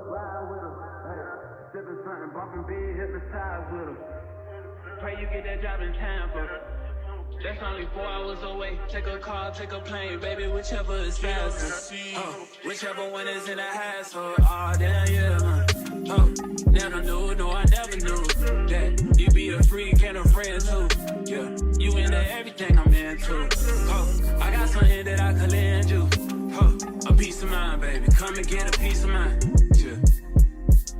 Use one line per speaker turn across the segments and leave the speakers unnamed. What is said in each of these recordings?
ride with her. Hey, sipping something, bumping big, hypnotized with her. Pray you get that job in time for. That's only 4 hours away. Take a car, take a plane, baby, whichever is faster. Whichever one is in the hassle. Oh, damn, yeah, man. Oh, never knew, no, I never knew that you be a freak and a friend too. Yeah, you into everything I'm into. Oh, I got something that I could lend you. Oh, a peace of mind, baby. Come and get a peace of mind. Yeah.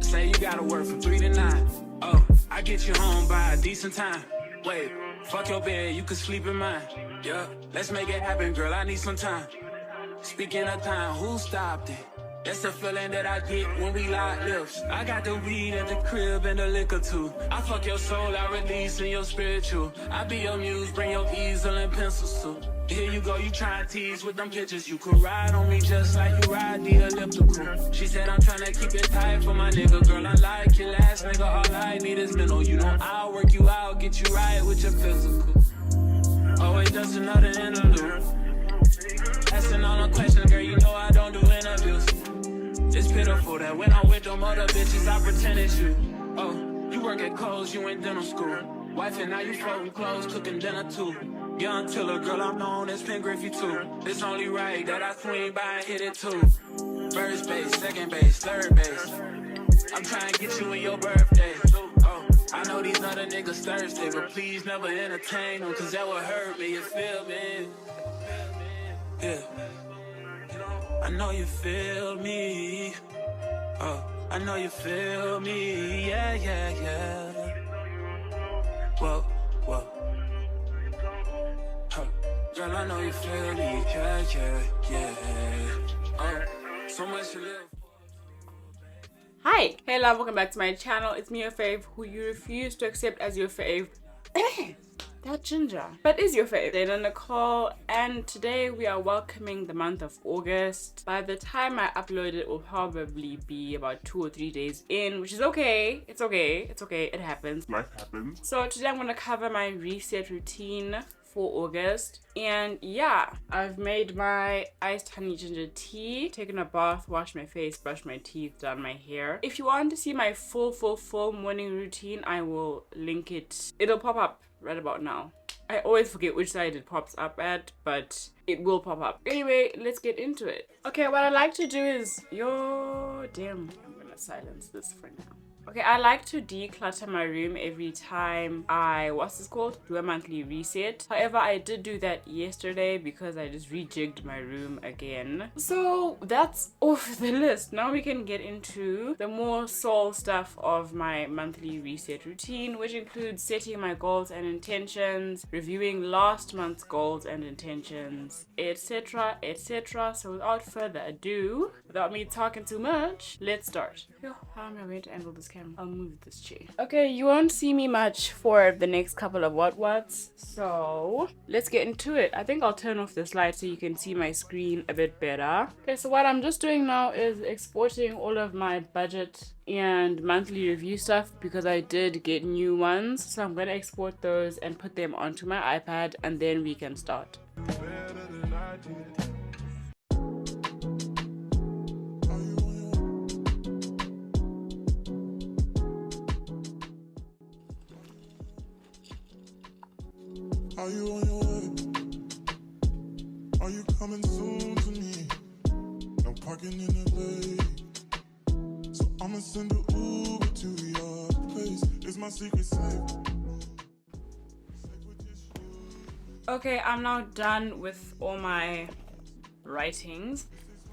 Say you gotta work from 3 to 9. Oh, I get you home by a decent time. Wait, fuck your bed, you can sleep in mine. Yeah, let's make it happen, girl, I need some time. Speaking of time, who stopped it? That's the feeling that I get when we lock lips. I got the weed at the crib and the liquor too. I fuck your soul, I release in your spiritual. I be your muse, bring your easel and pencils too. Here you go, you try and tease with them pictures. You could ride on me just like you ride the elliptical. She said I'm trying to keep it tight for my nigga. Girl, I like your last nigga, all I need is mental. You know I'll work you out, get you right with your physical. Oh wait, that's another interlude. Asking all the questions, girl, you know I don't do interviews. It's pitiful that when I'm with them other bitches, I pretend it's you. Oh, you work at Kohl's, you in dental school. Wife and now you folding clothes, cooking dinner too. Young Tiller, girl, I'm known as Pin Griffey too. It's only right that I swing by and hit it too. First base, second base, third base. I'm trying to get you in your birthday. Oh, I know these other niggas thirsty, but please never entertain them, cause that would hurt me, you feel me? Yeah. I know you feel me. Oh, I know you feel me. Yeah, yeah, yeah. Whoa, whoa. Huh. Girl, I know you feel me. Yeah, yeah, yeah. Oh, so much to live.
Hi, hey love, welcome back to my channel. It's me, your fave, who you refuse to accept as your fave. That ginger, but is your fave, Dana Nicole, and today we are welcoming the month of August. By the time I upload it will probably be about 2 or 3 days in, which is okay. It's okay, it happens.
Life happens.
So today I'm going to cover my reset routine for August, and yeah, I've made my iced honey ginger tea, taken a bath, washed my face, brushed my teeth, done my hair. If you want to see my full morning routine, I will link it. It'll pop up right about now. I always forget which side it pops up at, but it will pop up. Anyway, let's get into it. Okay, what I like to do is I'm gonna silence this for now. Okay, I like to declutter my room every time I, do a monthly reset. However, I did do that yesterday because I just rejigged my room again. So that's off the list. Now we can get into the more soul stuff of my monthly reset routine, which includes setting my goals and intentions, reviewing last month's goals and intentions, etc, etc. So without further ado, without me talking too much, let's start. How am I going to angle this camera? I'll move this chair. Okay, you won't see me much for the next couple of what's, so let's get into it. I think I'll turn off this light so you can see my screen a bit better. Okay, so what I'm just doing now is exporting all of my budget and monthly review stuff because I did get new ones. So I'm going to export those and put them onto my iPad, and then we can start.
Are you on your way? Are you coming soon to me? No parking in LA, so I'ma send an Uber to your place. It's my secret safe.
Okay, I'm now done with all my writings.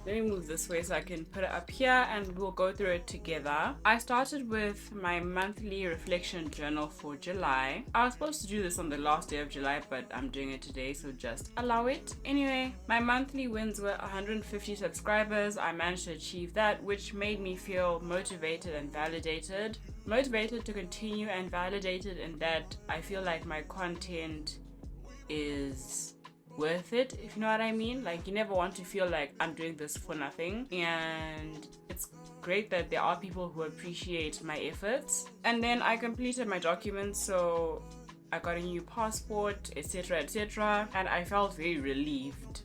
Let me move this way so I can put it up here and we'll go through it together. I started with my monthly reflection journal for July. I was supposed to do this on the last day of July, but I'm doing it today, so just allow it. Anyway, my monthly wins were 150 subscribers. I managed to achieve that, which made me feel motivated and validated. Motivated to continue and validated in that I feel like my content is worth it, if you know what I mean. Like, you never want to feel like I'm doing this for nothing, and it's great that there are people who appreciate my efforts. And then I completed my documents, so I got a new passport, etc, etc, and I felt very relieved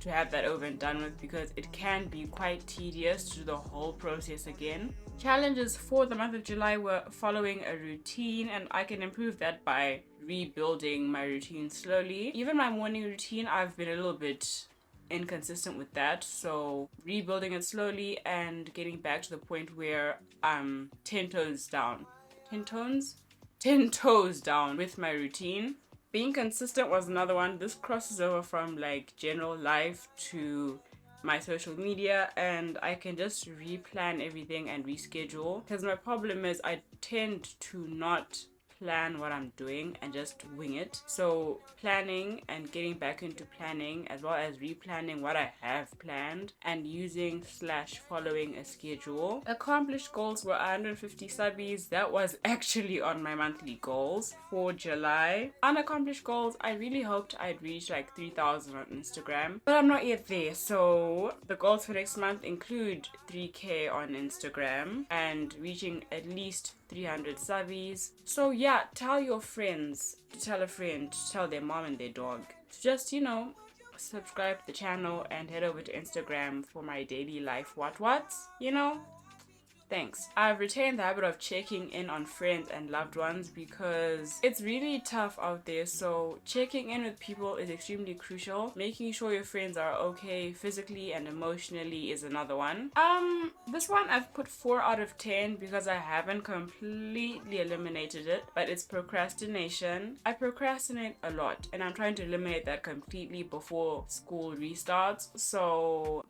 to have that over and done with because it can be quite tedious to do the whole process again. Challenges for the month of July were following a routine, and I can improve that by rebuilding my routine slowly. Even my morning routine, I've been a little bit inconsistent with that, so rebuilding it slowly and getting back to the point where I'm 10 toes down with my routine. Being consistent was another one. This crosses over from like general life to my social media, and I can just replan everything and reschedule, because my problem is I tend to not plan what I'm doing and just wing it. So planning and getting back into planning, as well as replanning what I have planned and using / following a schedule. Accomplished goals were 150 subbies. That was actually on my monthly goals for July. Unaccomplished goals, I really hoped I'd reach like 3,000 on Instagram, but I'm not yet there. So the goals for next month include 3K on Instagram and reaching at least 300 subbies. So yeah, tell your friends to tell a friend to tell their mom and their dog to just, you know, subscribe to the channel and head over to Instagram for my daily life what's, you know. Thanks. I've retained the habit of checking in on friends and loved ones because it's really tough out there. So checking in with people is extremely crucial. Making sure your friends are okay physically and emotionally is another one. This one I've put 4 out of 10 because I haven't completely eliminated it, but it's procrastination. I procrastinate a lot and I'm trying to eliminate that completely before school restarts. So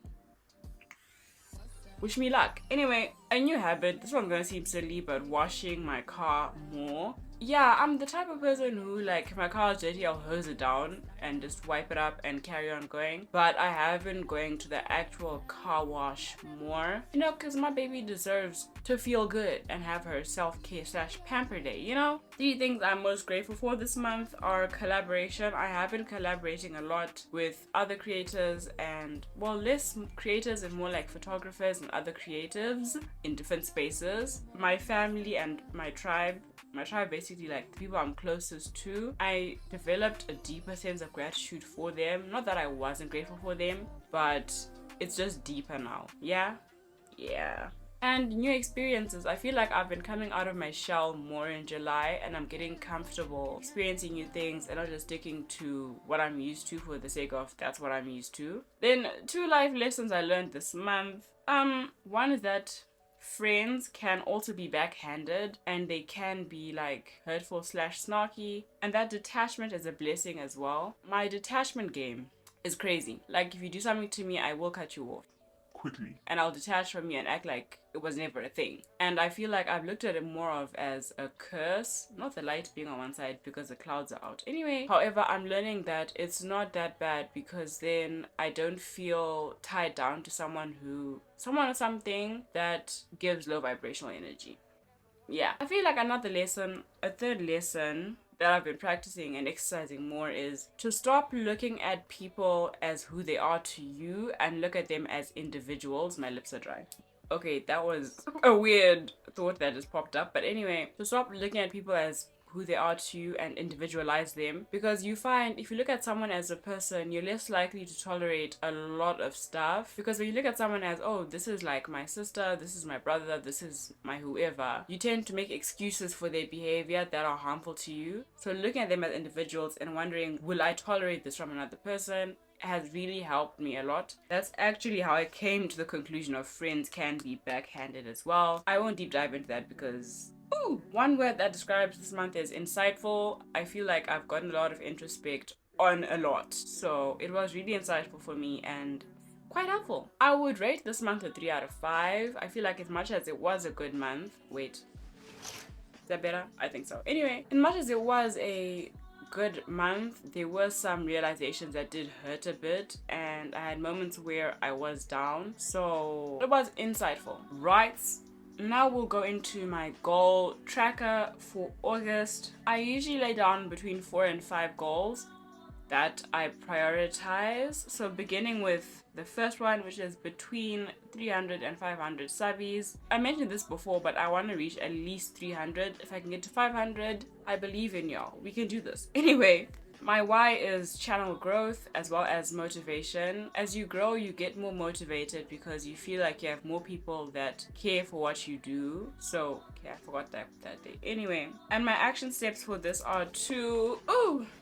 wish me luck. Anyway, a new habit. This one's gonna seem silly, but washing my car more. Yeah, I'm the type of person who, like, if my car is dirty, I'll hose it down and just wipe it up and carry on going. But I have been going to the actual car wash more, you know, because my baby deserves to feel good and have her self-care / pamper day, you know? 3 things I'm most grateful for this month are collaboration. I have been collaborating a lot with other creators and, well, less creators and more like photographers and other creatives in different spaces. My family and my tribe basically, like the people I'm closest to, I developed a deeper sense of gratitude for them. Not that I wasn't grateful for them, but it's just deeper now. Yeah. And new experiences. I feel like I've been coming out of my shell more in July and I'm getting comfortable experiencing new things and not just sticking to what I'm used to for the sake of that's what I'm used to. Then 2 life lessons I learned this month. One is that friends can also be backhanded and they can be like hurtful / snarky, and that detachment is a blessing as well. My detachment game is crazy. Like, if you do something to me, I will cut you off quickly and I'll detach from you and act like it was never a thing. And I feel like I've looked at it more of as a curse, not the light being on one side because the clouds are out. Anyway, however, I'm learning that it's not that bad because then I don't feel tied down to someone or something that gives low vibrational energy. Yeah, I feel like a 3rd lesson that I've been practicing and exercising more is to stop looking at people as who they are to you and look at them as individuals. My lips are dry. Okay, that was a weird thought that just popped up. But anyway, to stop looking at people as who they are to you and individualize them, because you find if you look at someone as a person, you're less likely to tolerate a lot of stuff. Because when you look at someone as, oh, this is like my sister, this is my brother, this is my whoever, you tend to make excuses for their behavior that are harmful to you. So looking at them as individuals and wondering, will I tolerate this from another person, has really helped me a lot. That's actually how I came to the conclusion of friends can be backhanded as well. I won't deep dive into that because one word that describes this month is insightful. I feel like I've gotten a lot of introspect on a lot, so it was really insightful for me and quite helpful. I would rate this month a 3 out of 5. I feel like as much as it was a good month, is that better? I think so. Anyway, as much as it was a good month, there were some realizations that did hurt a bit and I had moments where I was down, so it was insightful. Right, now we'll go into my goal tracker for August. I usually lay down between 4 and 5 goals that I prioritize. So beginning with the first one, which is between 300 and 500 subbies. I mentioned this before, but I want to reach at least 300. If I can get to 500, I believe in y'all. We can do this. Anyway, My why is channel growth as well as motivation. As you grow, you get more motivated because you feel like you have more people that care for what you do. So, okay, I forgot that day. Anyway, and my action steps for this are to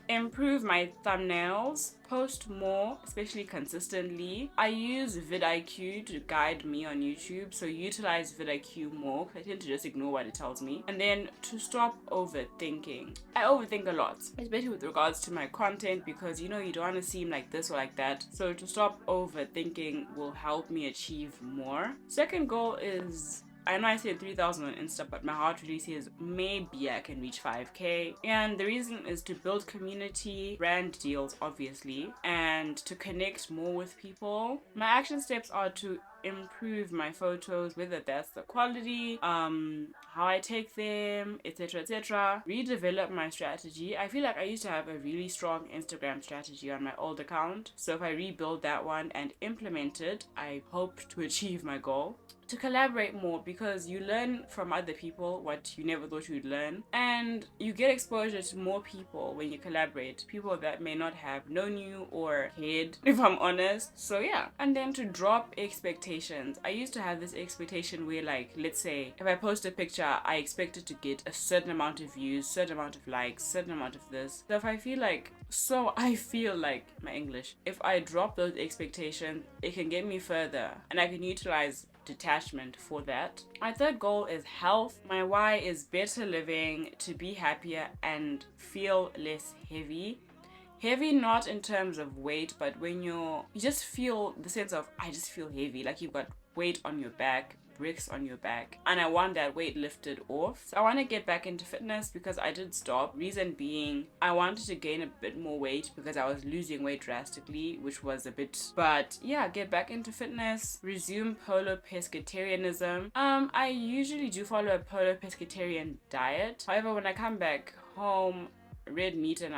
improve my thumbnails, post more, especially consistently. I use vidIQ to guide me on YouTube, so utilize vidIQ more. I tend to just ignore what it tells me. And then to stop overthinking. I overthink a lot, especially with regards to my content, because you don't want to seem like this or like that. So to stop overthinking will help me achieve more. Second goal is, I know I said 3,000 on Insta, but my heart really says maybe I can reach 5K. And the reason is to build community, brand deals, obviously, and to connect more with people. My action steps are to improve my photos, whether that's the quality, how I take them, etc, etc. Redevelop my strategy. I feel like I used to have a really strong Instagram strategy on my old account, so if I rebuild that one and implement it, I hope to achieve my goal. To collaborate more, because you learn from other people what you never thought you'd learn, and you get exposure to more people when you collaborate, people that may not have known you or cared, if I'm honest. So yeah. And then to drop expectations. I used to have this expectation where, like, let's say if I post a picture, I expected to get a certain amount of views, certain amount of likes, certain amount of this. So if I feel like my English, if I drop those expectations, it can get me further and I can utilize detachment for that. My third goal is health. My why is better living, to be happier and feel less heavy. Heavy not in terms of weight, but when you just feel the sense of, I just feel heavy, like you've got weight on your back, bricks on your back, and I want that weight lifted off. So I want to get back into fitness because I did stop. Reason being, I wanted to gain a bit more weight because I was losing weight drastically, which was a bit, but yeah, get back into fitness, resume polo pescatarianism. I usually do follow a polo pescatarian diet. However, when I come back home, red meat, and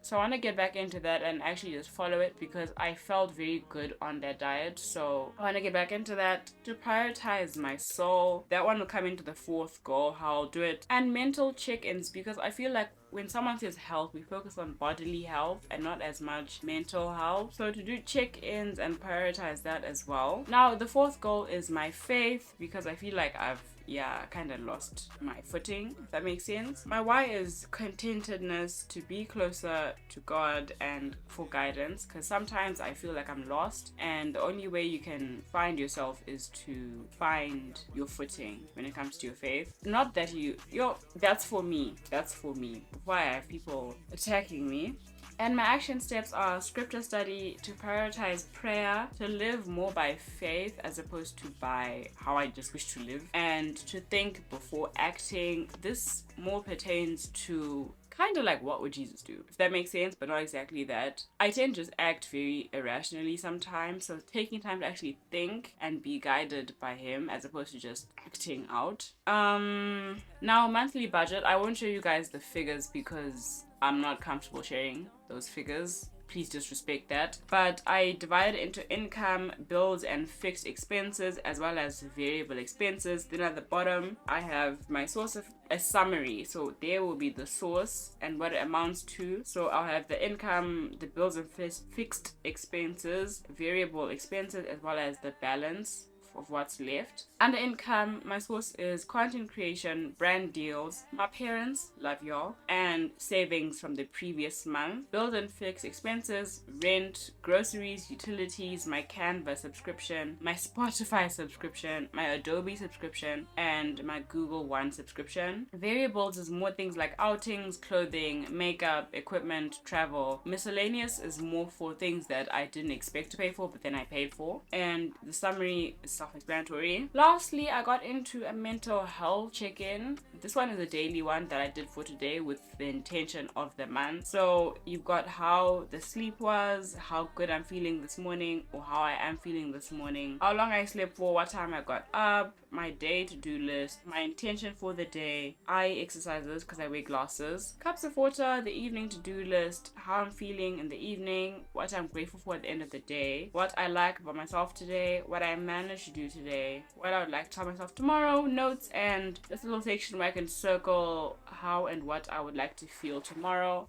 so I want to get back into that and actually just follow it because I felt very good on that diet. So I want to get back into that. To prioritize my soul, that one will come into the fourth goal, how I'll do it. And mental check-ins, because I feel like when someone says health, we focus on bodily health and not as much mental health. So to do check-ins and prioritize that as well. Now the fourth goal is my faith, because I feel like I've kind of lost my footing, if that makes sense. My why is contentedness, to be closer to God and for guidance, because sometimes I feel like I'm lost and the only way you can find yourself is to find your footing when it comes to your faith. Not that that's for me before I have people attacking me. And my action steps are scripture study, to prioritize prayer, to live more by faith as opposed to by how I just wish to live, and to think before acting. This more pertains to kind of like what would Jesus do, if that makes sense, but not exactly that. I tend to just act very irrationally sometimes, so taking time to actually think and be guided by him as opposed to just acting out. Now monthly budget, I won't show you guys the figures because I'm not comfortable sharing those figures. Please just respect that. But I divide it into income, bills, and fixed expenses, as well as variable expenses. Then at the bottom, I have my source of a summary. So there will be the source and what it amounts to. So I'll have the income, the bills and fixed expenses, variable expenses, as well as the balance of what's left. Under income, my source is content creation, brand deals, my parents, love y'all, and savings from the previous month. Build and fix expenses, rent, groceries, utilities, my Canva subscription, my Spotify subscription, my Adobe subscription, and my Google One subscription. Variables is more things like outings, clothing, makeup, equipment, travel. Miscellaneous is more for things that I didn't expect to pay for but then I paid for. And the summary is self-explanatory. Lastly, I got into a mental health check-in. This one is a daily one that I did for today with the intention of the month. So you've got how the sleep was, how good I'm feeling this morning, or how I am feeling this morning, how long I slept for, what time I got up, my day to-do list, my intention for the day, eye exercises because I wear glasses, cups of water, the evening to-do list, how I'm feeling in the evening, what I'm grateful for at the end of the day, what I like about myself today, what I managed to do today, what I would like to tell myself tomorrow, notes, and this little section where I can circle how and what I would like to feel tomorrow.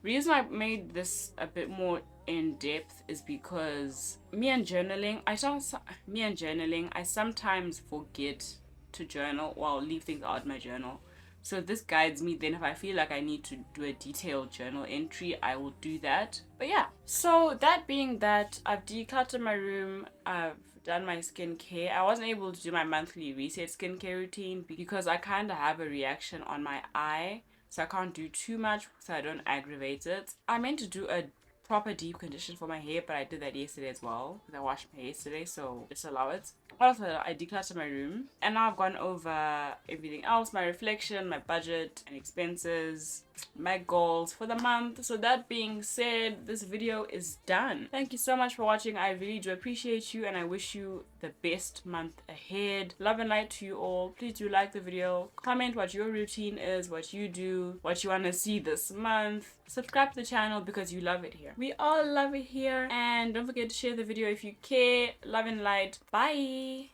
Reason I made this a bit more in depth is because me and journaling, I sometimes forget to journal or leave things out my journal. So this guides me. Then if I feel like I need to do a detailed journal entry, I will do that. But yeah, so that being that, I've decluttered my room, I've done my skincare. I wasn't able to do my monthly reset skincare routine because I kind of have a reaction on my eye, so I can't do too much so I don't aggravate it. I meant to do a proper deep condition for my hair, but I did that yesterday as well because I washed my hair yesterday, so just allow it. Also, I decluttered my room, and now I've gone over everything else, my reflection, my budget and expenses, my goals for the month. So that being said, this video is done. Thank you so much for watching. I really do appreciate you, and I wish you the best month ahead. Love and light to you all. Please do like the video, comment what your routine is, what you do, what you want to see this month. Subscribe to the channel because you love it here. We all love it here, and don't forget to share the video if you care. Love and light. Bye.